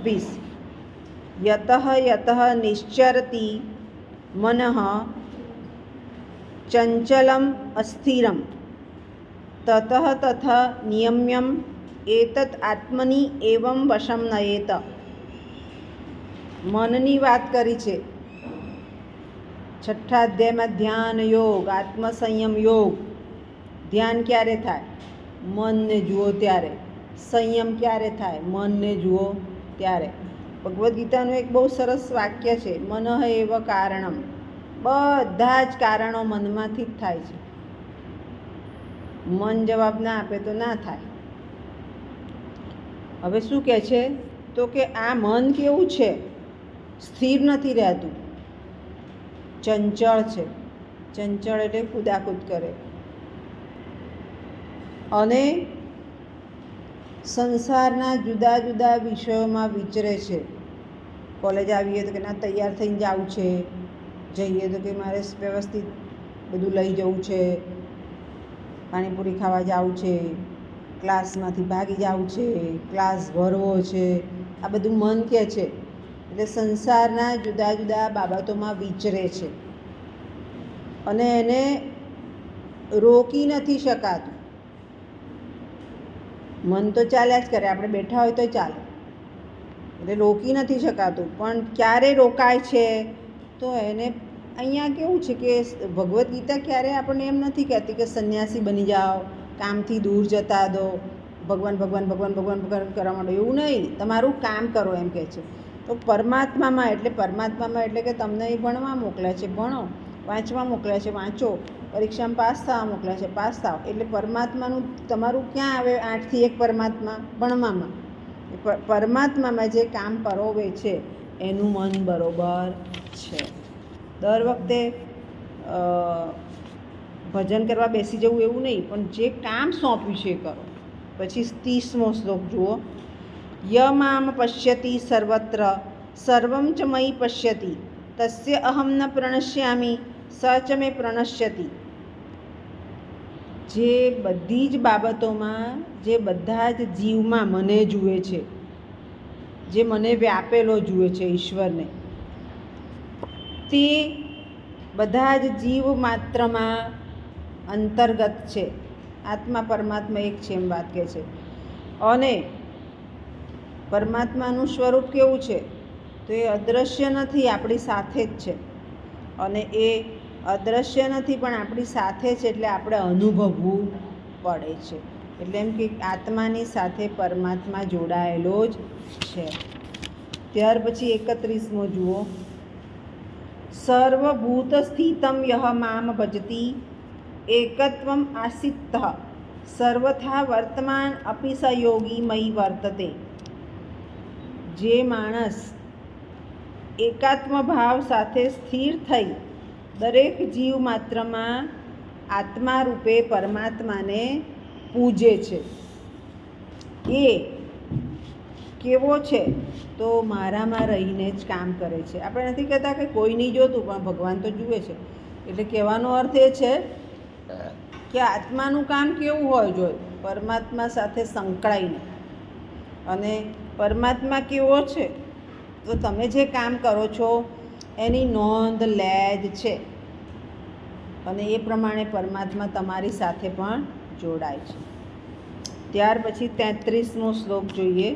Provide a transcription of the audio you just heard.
20 यतः यतः निश्चरति मनः चंचलम अस्थिरम ततः ततः नियम्यम एतत् आत्मनि एवं वशम नयेत। मननी बात करी छे। छठ्ठा अध्याय में ध्यान योग, आत्मसंयम योग। ध्यान क्यारे थाय? मन ने जुओ त्यारे। संयम क्यारे थाय? मन ने जुओ त्यारे। भगवद गीताનું એક બહુ સરસ વાક્ય છે, મનઃ એવ કારણમ। બધા જ કારણો મનમાંથી જ થાય છે। મન જવાબ ના આપે તો ના થાય। હવે શું કહે છે? તો કે આ મન કેવું છે? સ્થિર નથી રહેતું, ચંચળ છે। ચંચળ એટલે કૂદાકૂદ કરે અને સંસારના જુદા જુદા વિષયોમાં વિચરે છે। કોલેજ આવીએ તો કે ના તૈયાર થઈને જવું છે, જઈએ તો કે મારે વ્યવસ્થિત બધું લઈ જવું છે, પાણીપુરી ખાવા જવું છે, ક્લાસમાંથી ભાગી જવું છે, ક્લાસ ભરવો છે, આ બધું મન કહે છે। એટલે સંસારના જુદા જુદા બાબતોમાં વિચરે છે અને એને રોકી નથી શકાતું। મન તો ચાલ્યા જ કરે, આપણે બેઠા હોય તો ચાલે, એટલે રોકી નથી શકાતું। પણ ક્યારે રોકાય છે? તો એને અહીંયા કેવું છે કે ભગવદ્ ગીતા ક્યારે આપણને એમ નથી કહેતી કે સંન્યાસી બની જાઓ, કામથી દૂર જતા દો, ભગવાન ભગવાન ભગવાન ભગવાન ભગવાન કરવા માંડો, એવું નહીં। તમારું કામ કરો એમ કહે છે। તો પરમાત્મામાં એટલે કે તમને એ ભણવા મોકલ્યા છે, ભણો, વાંચવા મોકલ્યા છે, વાંચો, પરીક્ષામાં પાસ થવા મોકલ્યા છે, પાસ થાવ। એટલે પરમાત્માનું તમારું ક્યાં આવે? 8 થી 1 પરમાત્મા ભણવામાં। પરમાત્મામાં જે કામ પરોવે છે એનું મન બરોબર છે। દર વખતે ભજન કરવા બેસી જવું એવું નહીં, પણ જે કામ સોંપ્યું છે એ કરો। પછી 30મો શ્લોક જુઓ। યમામ પશ્યતિ સર્વત્ર સર્વમ ચ મયી પશ્યતિ તસ્ય અહમ ન પ્રણશ્યામિ સ ચ મે પ્રણશ્યતિ। જે બધી જ બાબતોમાં, જે બધા જ જીવમાં મને જુએ છે, જે મને વ્યાપેલો જુએ છે, ઈશ્વરને, તે બધા જ જીવ માત્રમાં અંતર્ગત છે। આત્મા પરમાત્મા એક છે એમ વાત કહે છે। અને પરમાત્માનું સ્વરૂપ કેવું છે? તો એ અદૃશ્ય નથી, આપણી સાથે જ છે। અને એ અદૃશ્ય નથી પણ આપણી સાથે છે, એટલે આપણે અનુભવવું પડે છે। એટલે એમ કે આત્માની સાથે પરમાત્મા જોડાયેલો જ છે। ત્યાર પછી 31મો જુઓ। સર્વભૂત સ્થિતમ યહ મામ ભજતી એકત્વમ આસિત્તઃ સર્વથા વર્તમાન અપી સ યોગી મયી વર્તતે। જે માણસ એકાત્મ ભાવ સાથે સ્થિર થઈ દરેક જીવ માત્રમાં આત્મા રૂપે પરમાત્માને પૂજે છે, એ કેવો છે? તો મારામાં રહીને જ કામ કરે છે। આપણે નથી કહેતા કે કોઈ નહીં જોતું, પણ ભગવાન તો જુએ છે। એટલે કહેવાનો અર્થ એ છે કે આત્માનું કામ કેવું હોય જોઈએ? પરમાત્મા સાથે સંકળાઈને। અને પરમાત્મા કેવો છે? તો તમે જે કામ કરો છો એની નોંધ લે જ છે, અને એ પ્રમાણે પરમાત્મા તમારી સાથે પણ જોડાય છે। ત્યાર પછી 33મો શ્લોક જોઈએ।